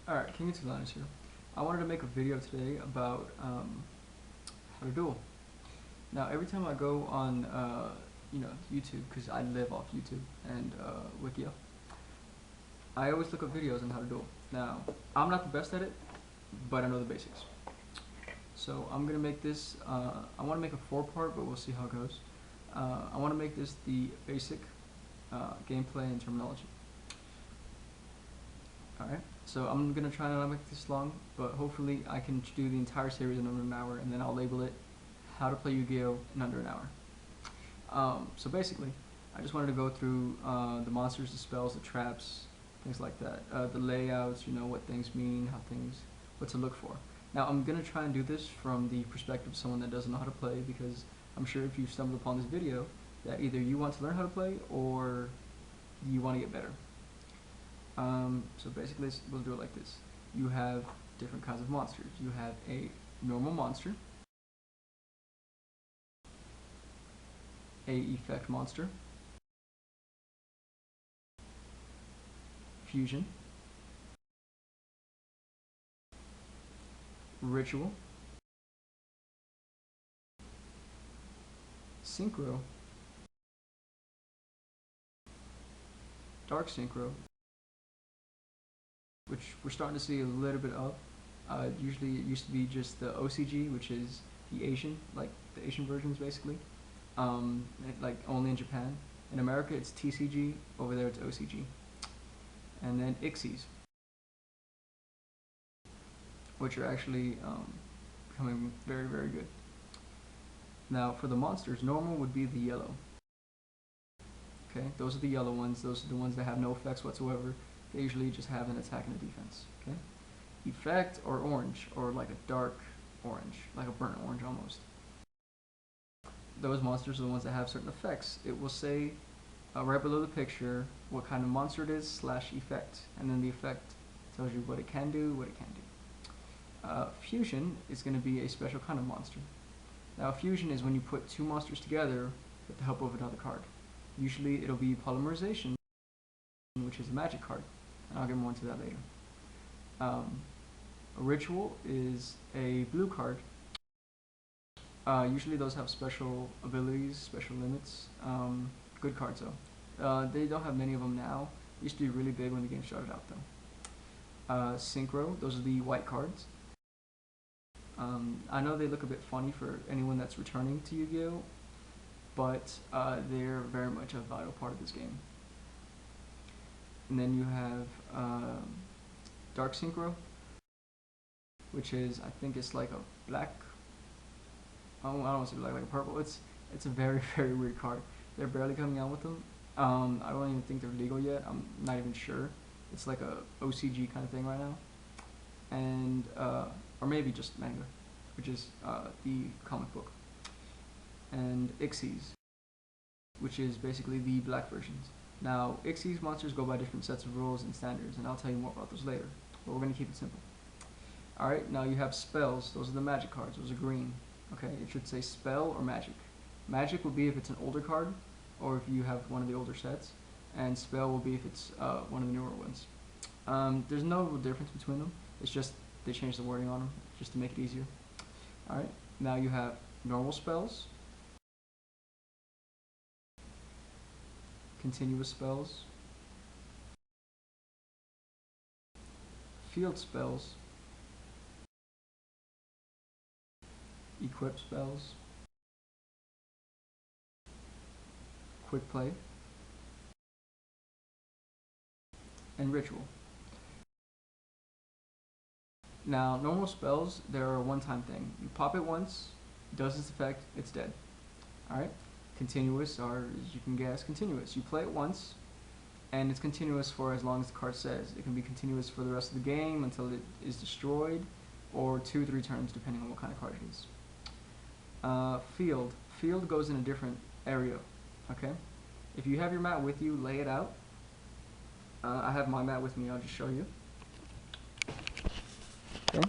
Alright, King of Two Liners here. I wanted to make a video today about how to duel. Now, every time I go on, YouTube, because I live off YouTube and Wikio, I always look up videos on how to duel. Now, I'm not the best at it, but I know the basics. So I'm gonna make this. I want to make a 4-part, but we'll see how it goes. I want to make this the basic gameplay and terminology. Alright, so I'm going to try not to make this long, but hopefully I can do the entire series in under an hour, and then I'll label it How to Play Yu-Gi-Oh! In under an hour. So basically, I just wanted to go through the monsters, the spells, the traps, things like that. The layouts, what things mean, what to look for. Now I'm going to try and do this from the perspective of someone that doesn't know how to play, because I'm sure if you stumbled upon this video, that either you want to learn how to play, or you want to get better. So basically we'll do it like this. You have different kinds of monsters. You have a normal monster, a effect monster, fusion, ritual, synchro, dark synchro, which we're starting to see a little bit of. Usually it used to be just the OCG, which is the Asian, like the Asian versions basically, like only in Japan. In America it's TCG, over there it's OCG. And then Ixies, which are actually becoming very, very good. Now for the monsters, normal would be the yellow. Okay, those are the yellow ones. Those are the ones that have no effects whatsoever. They usually just have an attack and a defense. Okay, effect or orange, or like a dark orange, like a burnt orange almost. Those monsters are the ones that have certain effects. It will say right below the picture what kind of monster it is / effect, and then the effect tells you what it can do, what it can't do. Fusion is going to be a special kind of monster. Now fusion is when you put two monsters together with the help of another card. Usually it'll be polymerization, which is a magic card, and I'll get more into that later. A ritual is a blue card. Usually those have special abilities, special limits. Good cards though. They don't have many of them now. It used to be really big when the game started out though. Synchro, those are the white cards. I know they look a bit funny for anyone that's returning to Yu-Gi-Oh! But they're very much a vital part of this game. And then you have dark synchro, which is, I think it's like a black, I don't want to say black, like a purple. It's a very, very weird card. They're barely coming out with them. I don't even think they're legal yet. I'm not even sure. It's like a OCG kind of thing right now. And or maybe just manga, which is the comic book. And Ixies, which is basically the black versions. Now, Ixies monsters go by different sets of rules and standards, and I'll tell you more about those later, but we're going to keep it simple. Alright, now you have spells. Those are the magic cards. Those are green. Okay, it should say spell or magic. Magic would be if it's an older card, or if you have one of the older sets, and spell will be if it's one of the newer ones. There's no difference between them. It's just they changed the wording on them, just to make it easier. Alright, now you have normal spells, continuous spells, field spells, equip spells, quick play, and ritual. Now, normal spells, they're a one-time thing. You pop it once, it does its effect, it's dead. Alright? Continuous are, as you can guess, continuous. You play it once, and it's continuous for as long as the card says. It can be continuous for the rest of the game until it is destroyed, or 2-3 turns, depending on what kind of card it is. Field. Field goes in a different area. Okay? If you have your mat with you, lay it out. I have my mat with me, I'll just show you. Okay.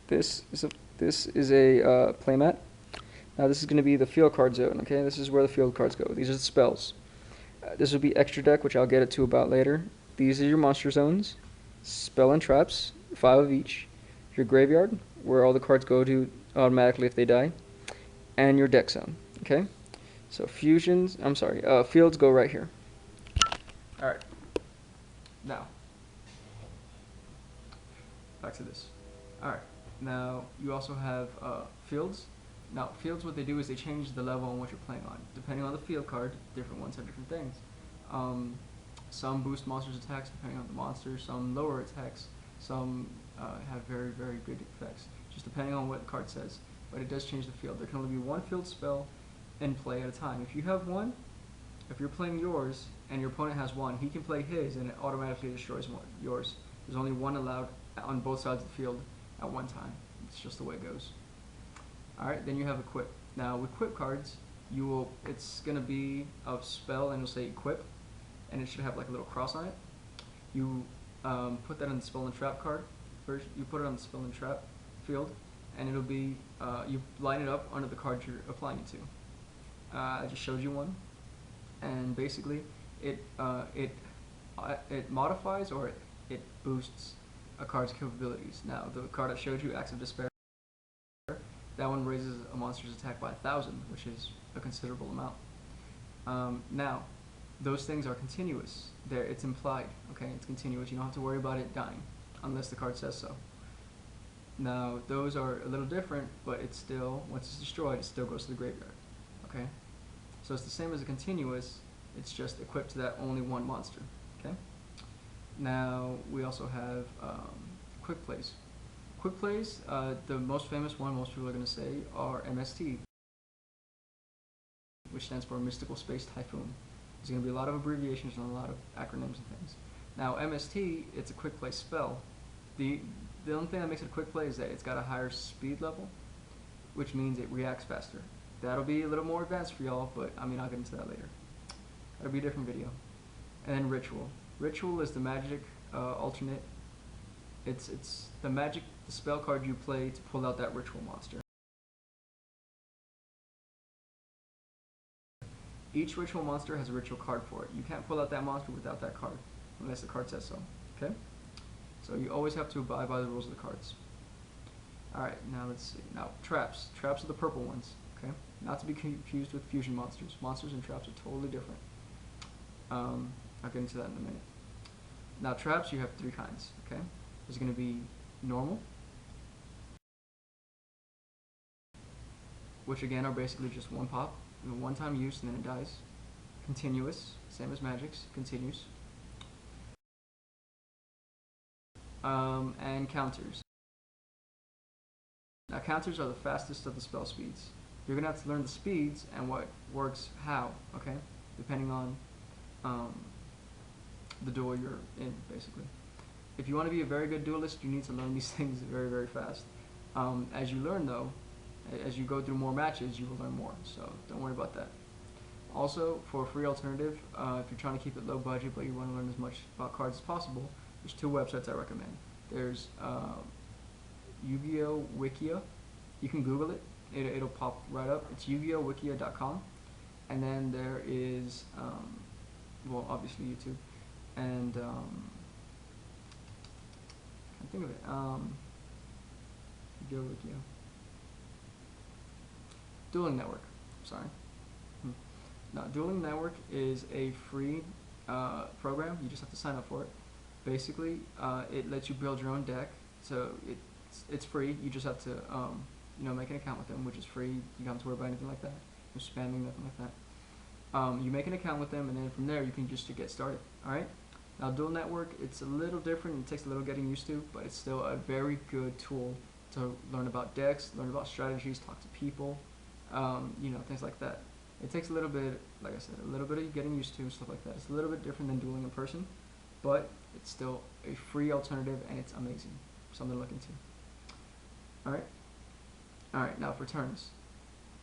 This is a playmat. Now this is going to be the field card zone. Okay, this is where the field cards go. These are the spells. This will be extra deck, which I'll get to about later. These are your monster zones. spell and traps, 5 of each, your graveyard, where all the cards go to automatically if they die, and your deck zone. Okay, so fields go right here. All right. Now, back to this. All right. Now you also have fields. Now fields, what they do is they change the level on what you're playing on. Depending on the field card, different ones have different things. Some boost monsters' attacks depending on the monster. Some lower attacks. Some have very, very good effects, just depending on what the card says. But it does change the field. There can only be one field spell in play at a time. If you have one, if you're playing yours and your opponent has one, he can play his and it automatically destroys yours. There's only one allowed on both sides of the field at one time. It's just the way it goes. Alright, then you have equip. Now with equip cards, it's gonna be a spell and it'll say equip, and it should have like a little cross on it. You put that in the spell and trap card. First, you put it on the spell and trap field, and it'll be you line it up under the card you're applying it to. I just showed you one, and basically it modifies or it boosts a card's capabilities. Now the card I showed you, Acts of Despair, that one raises a monster's attack by 1,000, which is a considerable amount. Now, those things are continuous. It's implied, okay? It's continuous. You don't have to worry about it dying, unless the card says so. Now, those are a little different, but it's still, once it's destroyed, it still goes to the graveyard, okay? So it's the same as a continuous, it's just equipped to that only one monster, okay? Now, we also have quick plays. Quick plays, the most famous one most people are going to say are MST, which stands for Mystical Space Typhoon. There's going to be a lot of abbreviations and a lot of acronyms and things. Now MST, it's a quick play spell. The only thing that makes it a quick play is that it's got a higher speed level, which means it reacts faster. That'll be a little more advanced for y'all, but I mean I'll get into that later. That'll be a different video. And then Ritual. Ritual is the magic alternate. It's the spell card you play to pull out that ritual monster. Each ritual monster has a ritual card for it. You can't pull out that monster without that card, unless the card says so, okay? So you always have to abide by the rules of the cards. Alright, now let's see. Now, traps. Traps are the purple ones, okay? Not to be confused with fusion monsters. Monsters and traps are totally different. I'll get into that in a minute. Now, traps, you have 3 kinds, okay? There's going to be normal, which again are basically just one pop, one-time use, and then it dies. Continuous, same as magic's, continues. And counters. Now counters are the fastest of the spell speeds. You're going to have to learn the speeds and what works how, okay? Depending on the duel you're in, basically. If you want to be a very good duelist, you need to learn these things very, very fast. As you learn though, as you go through more matches, you will learn more, so don't worry about that. Also, for a free alternative, if you're trying to keep it low budget but you want to learn as much about cards as possible, there's 2 websites I recommend. There's Yugioh Wikia. You can Google it. It'll pop right up. It's yugiohwikia.com. And then there is, well, obviously YouTube. And, I can't think of it. Yugioh Wikia. Dueling Network. Sorry. Now, Dueling Network is a free program. You just have to sign up for it. Basically, it lets you build your own deck. So it's free. You just have to make an account with them, which is free. You don't have to worry about anything like that. No spamming, nothing like that. You make an account with them, and then from there you can just get started. All right. Now, Duel Network, it's a little different. It takes a little getting used to, but it's still a very good tool to learn about decks, learn about strategies, talk to people, things like that. It takes a little bit, like I said, a little bit of getting used to, stuff like that. It's a little bit different than dueling in person, but it's still a free alternative, and it's amazing. Something to look into. Alright, now for turns.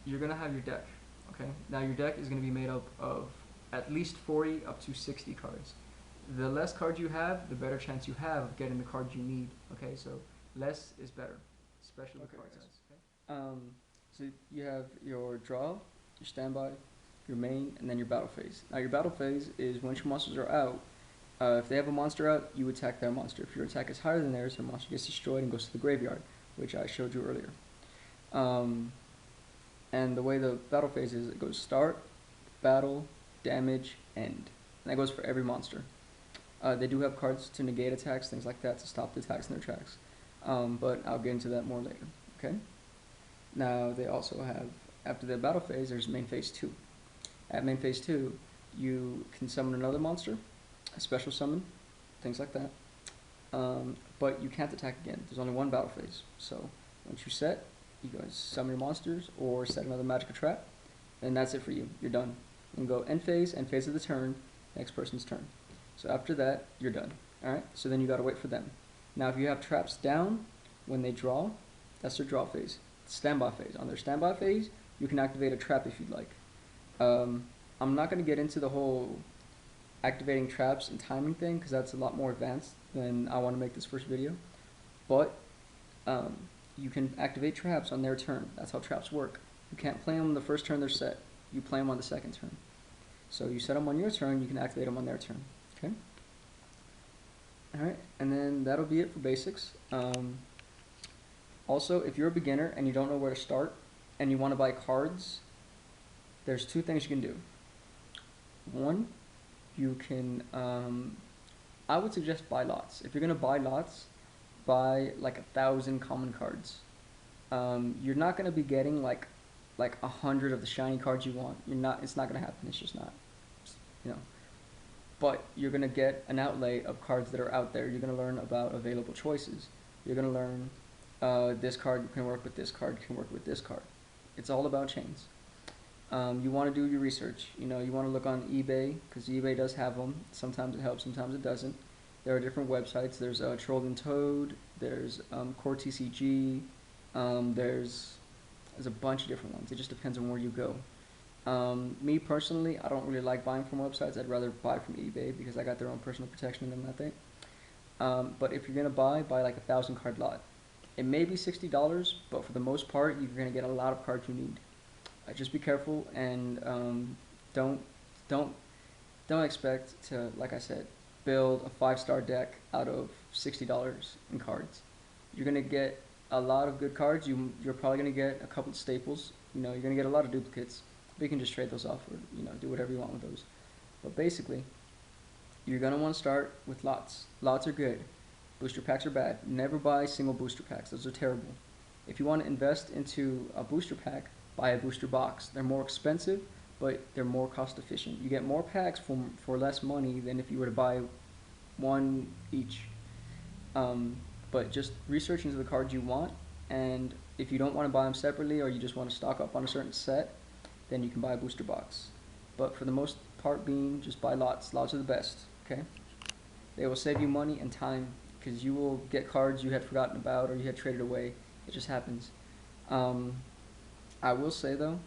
You're going to have your deck, okay? Now your deck is going to be made up of at least 40 up to 60 cards. The less cards you have, the better chance you have of getting the cards you need, okay? So less is better, especially with card size, okay? So you have your draw, your standby, your main, and then your battle phase. Now your battle phase is once your monsters are out, If they have a monster out, you attack their monster. If your attack is higher than theirs, their monster gets destroyed and goes to the graveyard, which I showed you earlier. And the way the battle phase is, it goes start, battle, damage, end. And that goes for every monster. They do have cards to negate attacks, things like that, to stop the attacks in their tracks. But I'll get into that more later, okay? Now, they also have, after the battle phase, there's main phase 2. At main phase 2, you can summon another monster, a special summon, things like that. But you can't attack again. There's only one battle phase. So once you set, you guys summon your monsters or set another magical trap, and that's it for you. You're done. You can go end phase of the turn, next person's turn. So after that, you're done. Alright, so then you gotta wait for them. Now if you have traps down, when they draw, that's their draw phase. Standby phase. On their standby phase, you can activate a trap if you'd like. I'm not going to get into the whole activating traps and timing thing because that's a lot more advanced than I want to make this first video. But you can activate traps on their turn. That's how traps work. You can't play them on the first turn they're set. You play them on the second turn. So you set them on your turn, you can activate them on their turn. Okay? Alright, and then that'll be it for basics. Also, if you're a beginner and you don't know where to start and you want to buy cards, there's two things you can do. One, you can, I would suggest buy lots. If you're going to buy lots, buy like 1,000 common cards. You're not going to be getting like 100 of the shiny cards you want. It's not going to happen. It's just not, you know. But you're going to get an outlay of cards that are out there. You're going to learn about available choices. You're going to learn this card can work with this card, can work with this card. It's all about chains. You want to do your research. You know, you want to look on eBay because eBay does have them. Sometimes it helps, sometimes it doesn't. There are different websites. There's Troll and Toad. There's Core TCG. There's a bunch of different ones. It just depends on where you go. Me personally, I don't really like buying from websites. I'd rather buy from eBay because I got their own personal protection and that thing. But if you're gonna buy like 1,000 card lot. It may be $60, but for the most part, you're gonna get a lot of cards you need. Just be careful and don't expect to, like I said, build a 5-star deck out of $60 in cards. You're gonna get a lot of good cards. You're probably gonna get a couple of staples. You know, you're gonna get a lot of duplicates. But you can just trade those off or do whatever you want with those. But basically, you're gonna want to start with lots. Lots are good. Booster packs are bad. Never buy single booster packs. Those are terrible. If you want to invest into a booster pack, buy a booster box. They're more expensive, but they're more cost efficient. You get more packs for less money than if you were to buy one each. But just research into the cards you want, and if you don't want to buy them separately or you just want to stock up on a certain set, then you can buy a booster box. But for the most part just buy lots. Lots are the best, okay? They will save you money and time because you will get cards you had forgotten about or you had traded away. It just happens. I will say though,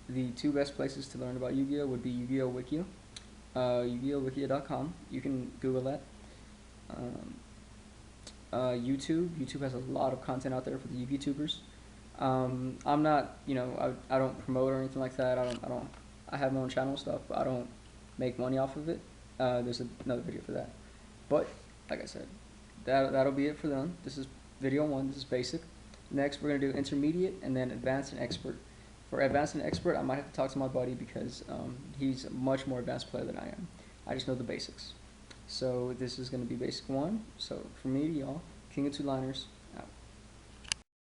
the two best places to learn about Yu-Gi-Oh would be Yu-Gi-Oh Wikio, Yu-Gi-Oh-Wikio.com. You can Google that. YouTube has a lot of content out there for the Yu-Gi tubers. I'm not, I don't promote or anything like that. I have my own channel and stuff, but I don't make money off of it. There's another video for that. But like I said, that'll be it for them. This is video 1. This is basic. Next, we're gonna do intermediate and then advanced and expert. For advanced and expert, I might have to talk to my buddy because he's a much more advanced player than I am. I just know the basics. So this is gonna be basic 1. So for me, y'all, King of 2 liners.